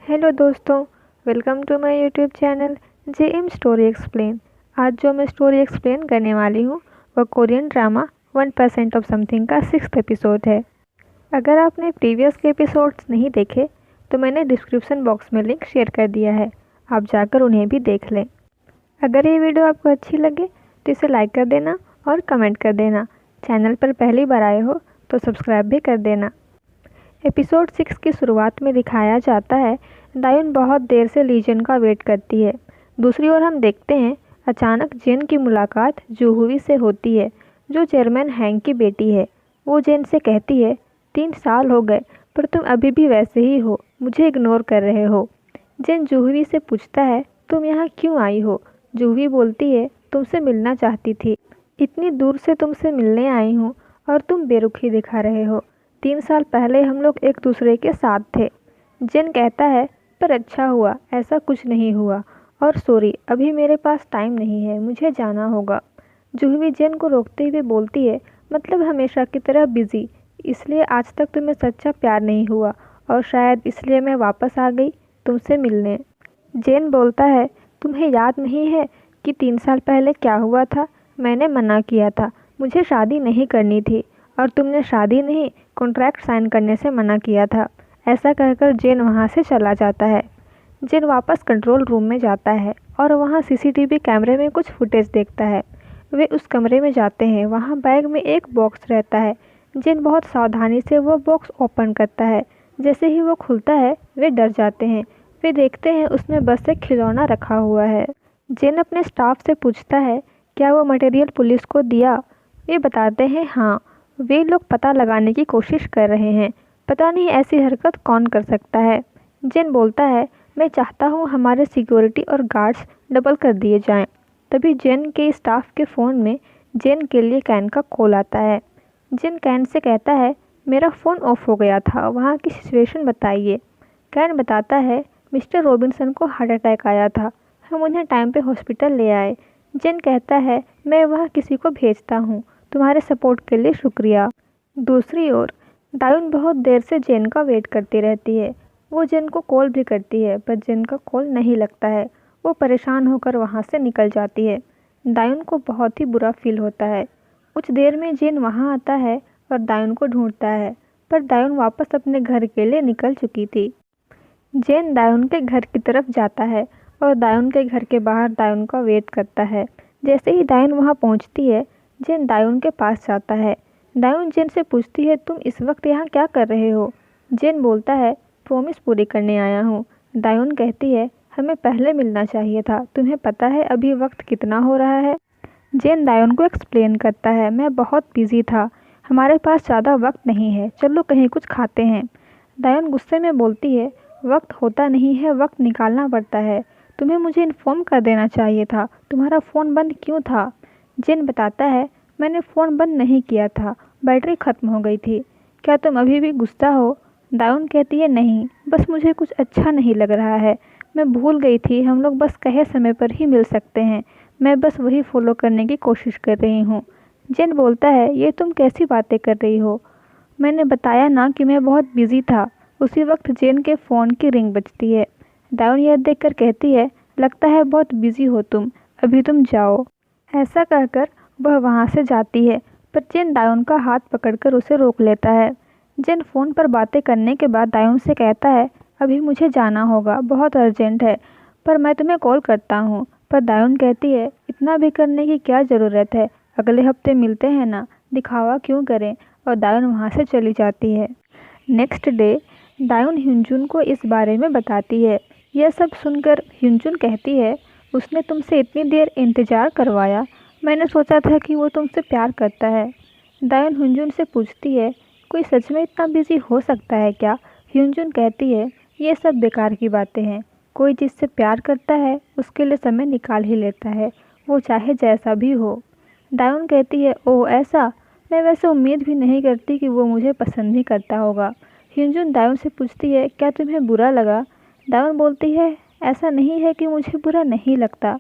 Hello दोस्तों, welcome to my YouTube channel J M story explain. आज जो मैं स्टोरी एक्सप्लेन करने वाली हूँ वह कोरियन ड्रामा 1% ऑफ समथिंग का 6th एपिसोड है। अगर आपने प्रीवियस के एपिसोड्स नहीं देखे तो मैंने डिस्क्रिप्शन बॉक्स में लिंक शेयर कर दिया है, आप जाकर उन्हें भी देख लें। अगर ये वीडियो आपको अच्छी लगे तो इसे लाइक कर देना और कमेंट कर देना। चैनल पर पहली बार आए हो तो सब्सक्राइब भी कर देना। एपिसोड 6 की शुरुआत में दिखाया जाता है दायुन बहुत देर से लीजन का वेट करती है। दूसरी ओर हम देखते हैं अचानक जेन की मुलाकात जूहुई से होती है, जो चेयरमैन हैंक की बेटी है। वो जेन से कहती है, 3 साल हो गए पर तुम अभी भी वैसे ही हो, मुझे इग्नोर कर रहे हो। जेन जूहुई से पूछता है, तुम यहाँ क्यों आई हो? जूहुई बोलती है, तुमसे मिलना चाहती थी। इतनी दूर से तुमसे मिलने आई हूँ और तुम बेरुखी दिखा रहे हो। 3 साल पहले हम लोग एक दूसरे के साथ थे। जेन कहता है, पर अच्छा हुआ ऐसा कुछ नहीं हुआ, और सॉरी अभी मेरे पास टाइम नहीं है, मुझे जाना होगा। जूही जेन को रोकते हुए बोलती है, मतलब हमेशा की तरह बिजी, इसलिए आज तक तुम्हें सच्चा प्यार नहीं हुआ और शायद इसलिए मैं वापस आ गई तुमसे मिलने। जेन बोलता है, तुम्हें याद नहीं है कि 3 साल पहले क्या हुआ था? मैंने मना किया था, मुझे शादी नहीं करनी थी, और तुमने शादी नहीं कॉन्ट्रैक्ट साइन करने से मना किया था। ऐसा कहकर जेन वहाँ से चला जाता है। जेन वापस कंट्रोल रूम में जाता है और वहाँ सीसीटीवी कैमरे में कुछ फुटेज देखता है। वे उस कमरे में जाते हैं, वहाँ बैग में एक बॉक्स रहता है। जेन बहुत सावधानी से वो बॉक्स ओपन करता है। जैसे ही वो खुलता है वे डर जाते हैं। वे देखते हैं उसमें बस एक खिलौना रखा हुआ है। जेन अपने स्टाफ से पूछता है, क्या वो मटेरियल पुलिस को दिया? वे बताते हैं हाँ, वे लोग पता लगाने की कोशिश कर रहे हैं। पता नहीं ऐसी हरकत कौन कर सकता है। जेन बोलता है, मैं चाहता हूँ हमारे सिक्योरिटी और गार्ड्स डबल कर दिए जाएं। तभी जेन के स्टाफ के फ़ोन में जेन के लिए कैन का कॉल आता है। जेन कैन से कहता है, मेरा फ़ोन ऑफ हो गया था, वहाँ की सिचुएशन बताइए। कैन बताता है, मिस्टर रॉबिन्सन को हार्ट अटैक आया था, हम उन्हें टाइम पे हॉस्पिटल ले आए। जेन कहता है, मैं वहाँ किसी को भेजता हूँ, तुम्हारे सपोर्ट के लिए शुक्रिया। दूसरी ओर दायुन बहुत देर से जेन का वेट करती रहती है। वो जेन को कॉल भी करती है पर जेन का कॉल नहीं लगता है। वो परेशान होकर वहाँ से निकल जाती है। दायुन को बहुत ही बुरा फील होता है। कुछ देर में जेन वहाँ आता है और दायुन को ढूंढता है, पर दायुन वापस अपने घर के लिए निकल चुकी थी। जेन दायुन के घर की तरफ जाता है और दायुन के घर के बाहर दायुन का वेट करता है। जैसे ही दायुन वहाँ पहुँचती है, जेन दायुन के पास जाता है। दायुन जेन से पूछती है, तुम इस वक्त यहाँ क्या कर रहे हो? जेन बोलता है, प्रॉमिस पूरी करने आया हूँ। दायुन कहती है, हमें पहले मिलना चाहिए था, तुम्हें पता है अभी वक्त कितना हो रहा है? जेन दायुन को एक्सप्लेन करता है, मैं बहुत बिजी था, हमारे पास ज़्यादा वक्त नहीं है, चलो कहीं कुछ खाते हैं। दायुन गुस्से में बोलती है, वक्त होता नहीं है, वक्त निकालना पड़ता है, तुम्हें मुझे इन्फॉर्म कर देना चाहिए था, तुम्हारा फ़ोन बंद क्यों था? जेन बताता है, मैंने फ़ोन बंद नहीं किया था, बैटरी ख़त्म हो गई थी। क्या तुम अभी भी गुस्सा हो? दायुन कहती है, नहीं, बस मुझे कुछ अच्छा नहीं लग रहा है, मैं भूल गई थी हम लोग बस कहे समय पर ही मिल सकते हैं, मैं बस वही फॉलो करने की कोशिश कर रही हूँ। जेन बोलता है, ये तुम कैसी बातें कर रही हो? मैंने बताया ना कि मैं बहुत बिजी था। उसी वक्त जेन के फ़ोन की रिंग बजती है। दायुन यह देखकर कहती है, लगता है बहुत बिजी हो तुम, अभी तुम जाओ। ऐसा कहकर वह वहाँ से जाती है, पर जेन दायुन का हाथ पकड़कर उसे रोक लेता है। जेन फ़ोन पर बातें करने के बाद दायुन से कहता है, अभी मुझे जाना होगा, बहुत अर्जेंट है, पर मैं तुम्हें कॉल करता हूँ। पर दायुन कहती है, इतना भी करने की क्या ज़रूरत है, अगले हफ्ते मिलते हैं ना, दिखावा क्यों करें? और दायुन वहाँ से चली जाती है। नेक्स्ट डे दायुन ह्यूनजुन को इस बारे में बताती है। यह सब सुनकर ह्यूनजुन कहती है, उसने तुमसे इतनी देर इंतज़ार करवाया, मैंने सोचा था कि वो तुमसे प्यार करता है। दायुन ह्यूनजुन से पूछती है, कोई सच में इतना बिजी हो सकता है क्या? ह्यूनजुन कहती है, ये सब बेकार की बातें हैं, कोई जिससे प्यार करता है उसके लिए समय निकाल ही लेता है, वो चाहे जैसा भी हो। दायुन कहती है, ओह ऐसा, मैं वैसे उम्मीद भी नहीं करती कि वो मुझे पसंद भी करता होगा। ह्यूनजुन दायुन से पूछती है, क्या तुम्हें बुरा लगा? दायुन बोलती है, ऐसा नहीं है कि मुझे बुरा नहीं लगता।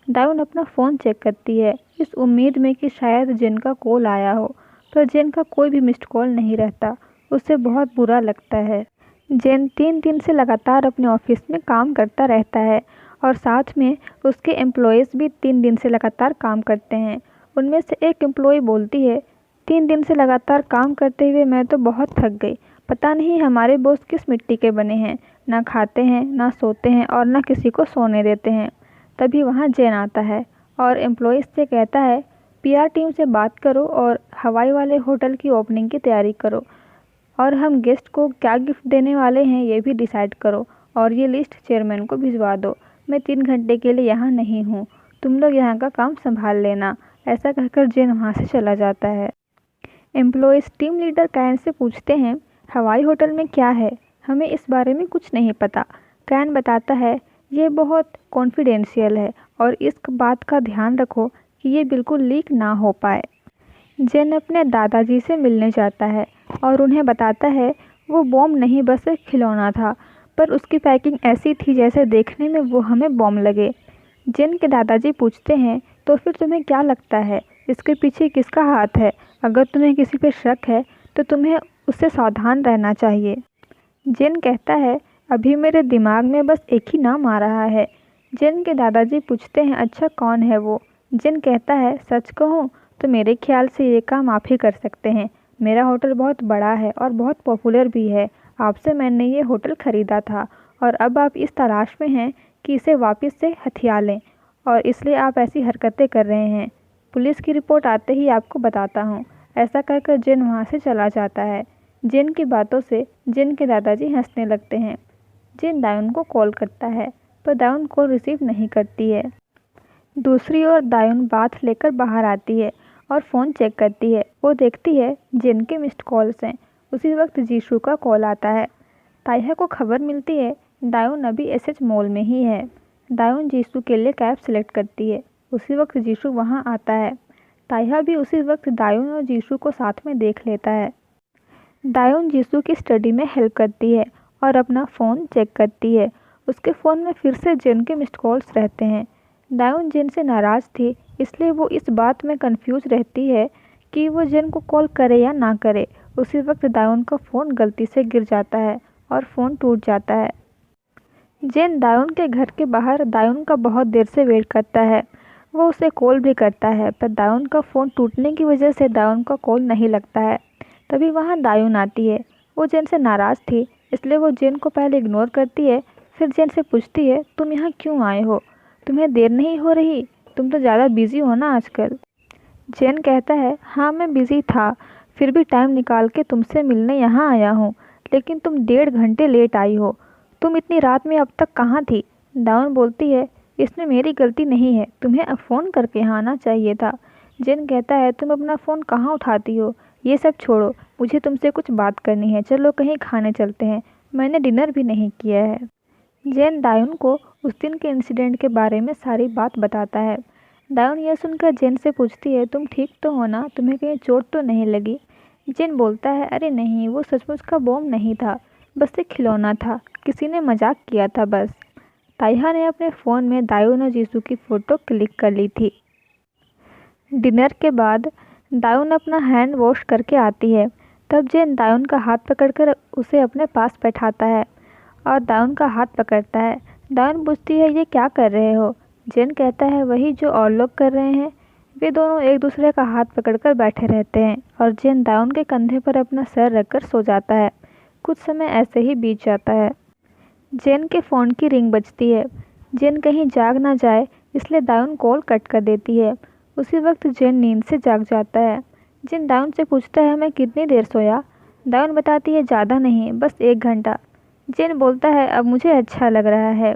दायुन अपना फ़ोन चेक करती है, इस उम्मीद में कि शायद जेन का कॉल आया हो, पर जेन का कोई भी मिस्ड कॉल नहीं रहता। उसे बहुत बुरा लगता है। जेन 3 दिन से लगातार अपने ऑफिस में काम करता रहता है और साथ में उसके एम्प्लॉयज़ भी 3 दिन से लगातार काम करते हैं। उनमें से एक एम्प्लॉय बोलती है, 3 दिन से लगातार काम करते हुए मैं तो बहुत थक गई। पता नहीं हमारे बॉस किस मिट्टी के बने हैं, ना खाते हैं, ना सोते हैं और ना किसी को सोने देते हैं। तभी वहाँ जेन आता है और एम्प्लॉयज़ से कहता है, पीआर टीम से बात करो और हवाई वाले होटल की ओपनिंग की तैयारी करो और हम गेस्ट को क्या गिफ्ट देने वाले हैं ये भी डिसाइड करो और ये लिस्ट चेयरमैन को भिजवा दो। मैं 3 घंटे के लिए यहाँ नहीं हूँ, तुम लोग यहाँ का काम संभाल लेना। ऐसा कहकर जेन वहाँ से चला जाता है। Employees team leader can say पूछते हैं, हवाई होटल में क्या है, हमें इस बारे में कुछ नहीं पता। कैन बताता है, ये बहुत कॉन्फिडेंशियल है और इस बात का ध्यान रखो कि ये बिल्कुल लीक ना हो पाए। जेन अपने दादाजी से मिलने जाता है और उन्हें बताता है वो बॉम्ब नहीं बस एक खिलौना था, पर उसकी पैकिंग ऐसी थी जैसे देखने में वो हमें बॉम्ब लगे। जेन के दादाजी पूछते हैं, तो फिर तुम्हें क्या लगता है इसके पीछे किसका हाथ है? अगर तुम्हें किसी पे शक है तो तुम्हें उससे सावधान रहना चाहिए। जेन कहता है, अभी मेरे दिमाग में बस एक ही नाम आ रहा है। जेन के दादाजी पूछते हैं, अच्छा कौन है वो? जेन कहता है, सच कहूँ तो मेरे ख्याल से ये काम आप ही कर सकते हैं। मेरा होटल बहुत बड़ा है और बहुत पॉपुलर भी है। आपसे मैंने ये होटल ख़रीदा था और अब आप इस तलाश में हैं कि इसे वापस से हथिया लें और इसलिए आप ऐसी हरकतें कर रहे हैं। पुलिस की रिपोर्ट आते ही आपको बताता हूँ। ऐसा कहकर जेन वहाँ से चला जाता है। जेन की बातों से जेन के दादाजी हंसने लगते हैं। जेन दायून को कॉल करता है पर दायून कॉल रिसीव नहीं करती है। दूसरी ओर दायून बाथ लेकर बाहर आती है और फ़ोन चेक करती है। वो देखती है जेन के मिस्ड कॉल्स हैं। उसी वक्त जीशू का कॉल आता है। ताइहा को खबर मिलती है दायून अभी एसएच मॉल में ही है। दायून जीशू के लिए कैब सिलेक्ट करती है। उसी वक्त जीशू वहाँ आता है। ताइहा भी उसी वक्त दायून और जीशू को साथ में देख लेता है। दायून जीशू की स्टडी में हेल्प करती है और अपना फ़ोन चेक करती है। उसके फ़ोन में फिर से जेन के मिस्ड कॉल्स रहते हैं। दायून जेन से नाराज़ थी, इसलिए वो इस बात में कंफ्यूज रहती है कि वो जेन को कॉल करे या ना करे। उसी वक्त दायून का फ़ोन गलती से गिर जाता है और फ़ोन टूट जाता है। जेन दायून के घर के बाहर दायून का बहुत देर से वेट करता है। वो उसे कॉल भी करता है पर दायून का फ़ोन टूटने की वजह से दायून का कॉल नहीं लगता है। तभी वहाँ दायून आती है। वो जेन से नाराज़ थी, इसलिए वो जेन को पहले इग्नोर करती है। फिर जेन से पूछती है, तुम यहाँ क्यों आए हो? तुम्हें देर नहीं हो रही? तुम तो ज़्यादा बिज़ी हो ना आजकल। जेन कहता है, हाँ मैं बिज़ी था, फिर भी टाइम निकाल के तुमसे मिलने यहाँ आया हूँ। लेकिन तुम 1.5 घंटे लेट आई हो। तुम इतनी रात में अब तक कहाँ थी? दायून बोलती है, इसमें मेरी गलती नहीं है, तुम्हें अब फ़ोन करके यहाँ आना चाहिए था। जेन कहता है, तुम अपना फ़ोन कहाँ उठाती हो? ये सब छोड़ो, मुझे तुमसे कुछ बात करनी है। चलो कहीं खाने चलते हैं, मैंने डिनर भी नहीं किया है। जेन दायून को उस दिन के इंसिडेंट के बारे में सारी बात बताता है। दायून यह सुनकर जेन से पूछती है, तुम ठीक तो हो ना? तुम्हें कहीं चोट तो नहीं लगी? जेन बोलता है, अरे नहीं, वो सचमुच का बॉम्ब नहीं था, बस एक खिलौना था, किसी ने मजाक किया था बस। ताइहा ने अपने फ़ोन में दायून और जीशू की फ़ोटो क्लिक कर ली थी। डिनर के बाद दायून अपना हैंड वॉश करके आती है। तब जेन दायून का हाथ पकड़कर उसे अपने पास बैठाता है और दायून का हाथ पकड़ता है। दायून पूछती है, ये क्या कर रहे हो? जेन कहता है, वही जो और लोग कर रहे हैं। वे दोनों एक दूसरे का हाथ पकड़कर बैठे रहते हैं और जेन दायून के कंधे पर अपना सर रखकर सो जाता है। कुछ समय ऐसे ही बीत जाता है। जेन के फ़ोन की रिंग बजती है। जेन कहीं जाग ना जाए इसलिए दायून कॉल कट कर देती है। उसी वक्त जेन नींद से जाग जाता है। जेन दायून से पूछता है, मैं कितनी देर सोया? दायून बताती है, ज़्यादा नहीं, बस 1 घंटा। जेन बोलता है, अब मुझे अच्छा लग रहा है।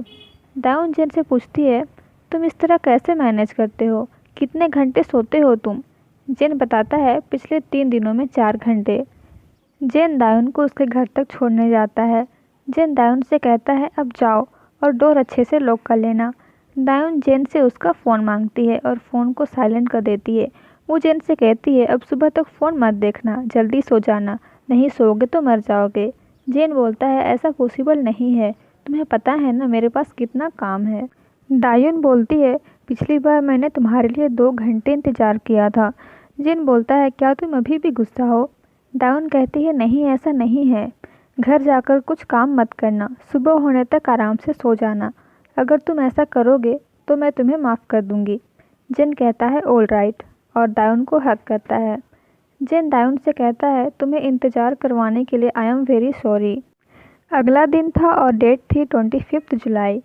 दायून जेन से पूछती है, तुम इस तरह कैसे मैनेज करते हो? कितने घंटे सोते हो तुम? जेन बताता है, पिछले 3 दिनों में 4 घंटे। जेन दायून को उसके घर तक छोड़ने जाता है। जेन दायून से कहता है, अब जाओ और डोर अच्छे से लॉक कर लेना। दायून जेन से उसका फ़ोन मांगती है और फ़ोन को साइलेंट कर देती है। वो जेन से कहती है, अब सुबह तक फ़ोन मत देखना, जल्दी सो जाना, नहीं सोओगे तो मर जाओगे। जेन बोलता है, ऐसा पॉसिबल नहीं है, तुम्हें पता है ना मेरे पास कितना काम है। दायून बोलती है, पिछली बार मैंने तुम्हारे लिए 2 घंटे इंतज़ार किया था। जेन बोलता है, क्या तुम अभी भी गुस्सा हो? दायून कहती है, नहीं ऐसा नहीं है। घर जाकर कुछ काम मत करना, सुबह होने तक आराम से सो जाना। अगर तुम ऐसा करोगे तो मैं तुम्हें माफ़ कर दूंगी। जिन कहता है ऑल राइट और दायून को हक करता है। जिन दायून से कहता है तुम्हें इंतज़ार करवाने के लिए आई एम वेरी सॉरी। अगला दिन था और डेट थी 25 जुलाई।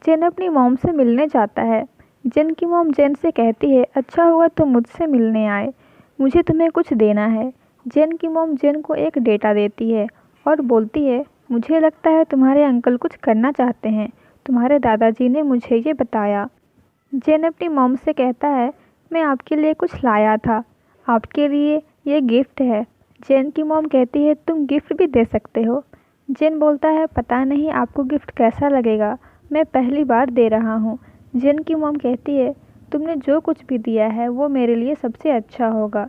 जिन अपनी मॉम से मिलने जाता है। जिन की मॉम जिन से कहती है अच्छा हुआ तुम मुझसे मिलने आए, मुझे तुम्हें कुछ देना है। जिन की मॉम जिन को एक डेटा देती है और बोलती है मुझे लगता है तुम्हारे अंकल कुछ करना चाहते हैं, तुम्हारे दादाजी ने मुझे ये बताया। जिन अपनी मॉम से कहता है मैं आपके लिए कुछ लाया था, आपके लिए ये गिफ्ट है। जिन की मॉम कहती है तुम गिफ्ट भी दे सकते हो। जिन बोलता है पता नहीं आपको गिफ्ट कैसा लगेगा, मैं पहली बार दे रहा हूँ। जिन की मॉम कहती है तुमने जो कुछ भी दिया है वो मेरे लिए सबसे अच्छा होगा।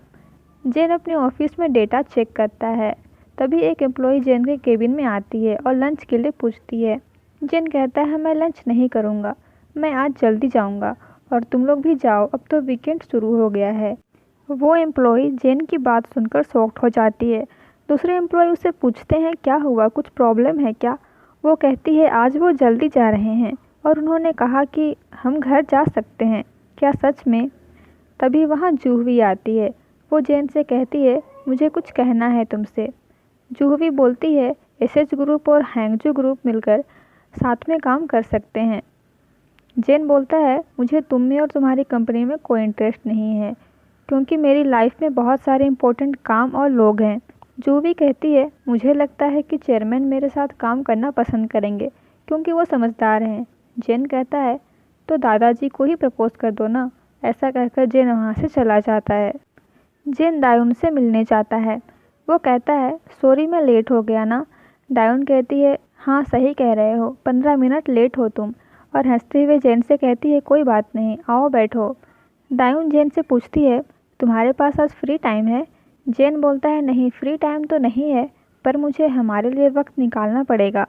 जिन अपने ऑफिस में डेटा चेक करता है। तभी एक एम्प्लॉय जिन के केबिन में आती है और लंच के लिए पूछती है। जिन कहता है मैं लंच नहीं करूँगा, मैं आज जल्दी जाऊँगा और तुम लोग भी जाओ, अब तो वीकेंड शुरू हो गया है। वो एम्प्लॉय जिन की बात सुनकर शॉक्ड हो जाती है। दूसरे एम्प्लॉय उससे पूछते हैं क्या हुआ, कुछ प्रॉब्लम है क्या। वो कहती है आज वो जल्दी जा रहे हैं और उन्होंने कहा कि हम घर जा सकते हैं, क्या सच में। तभी वहाँ जूहवी आती है। वो जेन से कहती है मुझे कुछ कहना है तुमसे। जूहवी बोलती है एसएच ग्रुप और हैंगजू ग्रुप मिलकर साथ में काम कर सकते हैं। जेन बोलता है मुझे तुम में और तुम्हारी कंपनी में कोई इंटरेस्ट नहीं है, क्योंकि मेरी लाइफ में बहुत सारे इंपॉर्टेंट काम और लोग हैं। जूहवी कहती है मुझे लगता है कि चेयरमैन मेरे साथ काम करना पसंद करेंगे, क्योंकि वो समझदार हैं। जेन कहता है तो दादाजी को ही प्रपोज कर दो ना। ऐसा कहकर जेन वहाँ से चला जाता है। जेन दायून से मिलने जाता है। वो कहता है सॉरी मैं लेट हो गया ना। दायून कहती है हाँ सही कह रहे हो, 15 मिनट लेट हो तुम। और हंसते हुए जेन से कहती है कोई बात नहीं, आओ बैठो। दायून जेन से पूछती है तुम्हारे पास आज फ्री टाइम है। जेन बोलता है नहीं फ्री टाइम तो नहीं है, पर मुझे हमारे लिए वक्त निकालना पड़ेगा।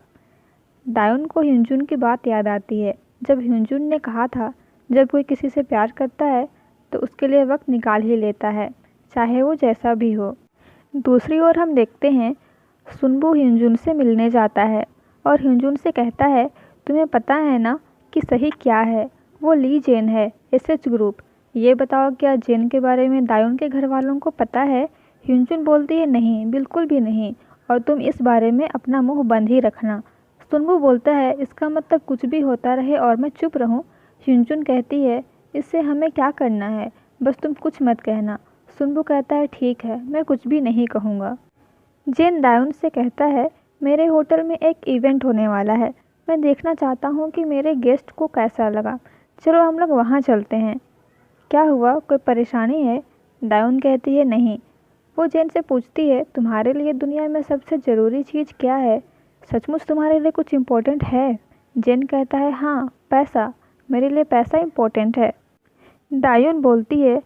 दायून को ह्यूंजुन की बात याद आती है, जब ह्यूंजुन ने कहा था जब कोई किसी से प्यार करता है तो उसके लिए वक्त निकाल ही लेता है, चाहे वो जैसा भी हो। दूसरी ओर हम देखते हैं सुनबू ह्यूंजुन से मिलने जाता है और ह्यूंजुन से कहता है तुम्हें पता है ना कि सही क्या है। वो ली जेन है, एसएच ग्रुप। ये बताओ क्या जेन के बारे में दायून के घर वालों को पता है। ह्यूंजुन बोलती है नहीं, बिल्कुल भी नहीं, और तुम इस बारे में अपना मुंह बंद ही रखना। सुनबू बोलता है इसका मतलब कुछ भी होता रहे और मैं चुप रहूं। ह्यूंजुन कहती है इससे हमें क्या करना है, बस तुम कुछ मत कहना। सुनबू कहता है ठीक है, मैं कुछ भी नहीं कहूँगा। जेन दायून से कहता है मेरे होटल में एक इवेंट होने वाला है, मैं देखना चाहता हूँ कि मेरे गेस्ट को कैसा लगा। चलो हम लोग वहाँ चलते हैं। क्या हुआ, कोई परेशानी है। दायून कहती है नहीं। वो जेन से पूछती है तुम्हारे लिए दुनिया में सबसे ज़रूरी चीज़ क्या है, सचमुच तुम्हारे लिए कुछ इम्पोर्टेंट है। जेन कहता है हाँ पैसा, मेरे लिए पैसा इम्पोर्टेंट है। दायून बोलती है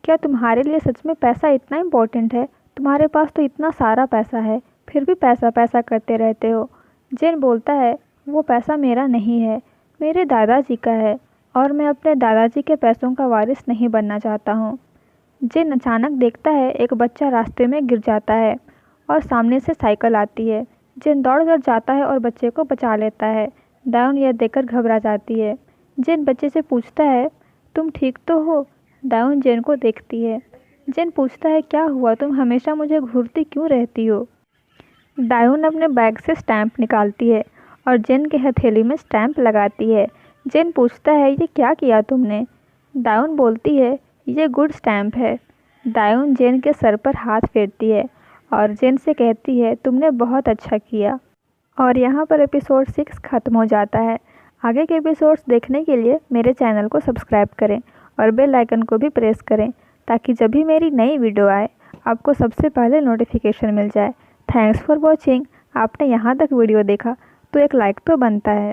क्या तुम्हारे लिए सच में पैसा इतना इम्पोर्टेंट है, तुम्हारे पास तो इतना सारा पैसा है, फिर भी पैसा पैसा करते रहते हो। जेन बोलता है वो पैसा मेरा नहीं है, मेरे दादाजी का है, और मैं अपने दादाजी के पैसों का वारिस नहीं बनना चाहता हूँ। जेन अचानक देखता है एक बच्चा रास्ते में गिर जाता है और सामने से साइकिल आती है। जेन दौड़कर जाता है और बच्चे को बचा लेता है। दायून यह देखकर घबरा जाती है। जेन बच्चे से पूछता है तुम ठीक तो हो। दायून जेन को देखती है। जेन पूछता है क्या हुआ, तुम हमेशा मुझे घूरती क्यों रहती हो। दायून अपने बैग से स्टैम्प निकालती है और जेन के हथेली में स्टैम्प लगाती है। जेन पूछता है ये क्या किया तुमने। दायून बोलती है ये गुड स्टैम्प है। दायून जेन के सर पर हाथ फेरती है और जेन से कहती है तुमने बहुत अच्छा किया। और यहाँ पर एपिसोड 6 ख़त्म हो जाता है। आगे के एपिसोड्स देखने के लिए मेरे चैनल को सब्सक्राइब करें और बेल आइकन को भी प्रेस करें, ताकि जब भी मेरी नई वीडियो आए आपको सबसे पहले नोटिफिकेशन मिल जाए। Thanks for watching. आपने यहाँ तक वीडियो देखा तो एक लाइक तो बनता है।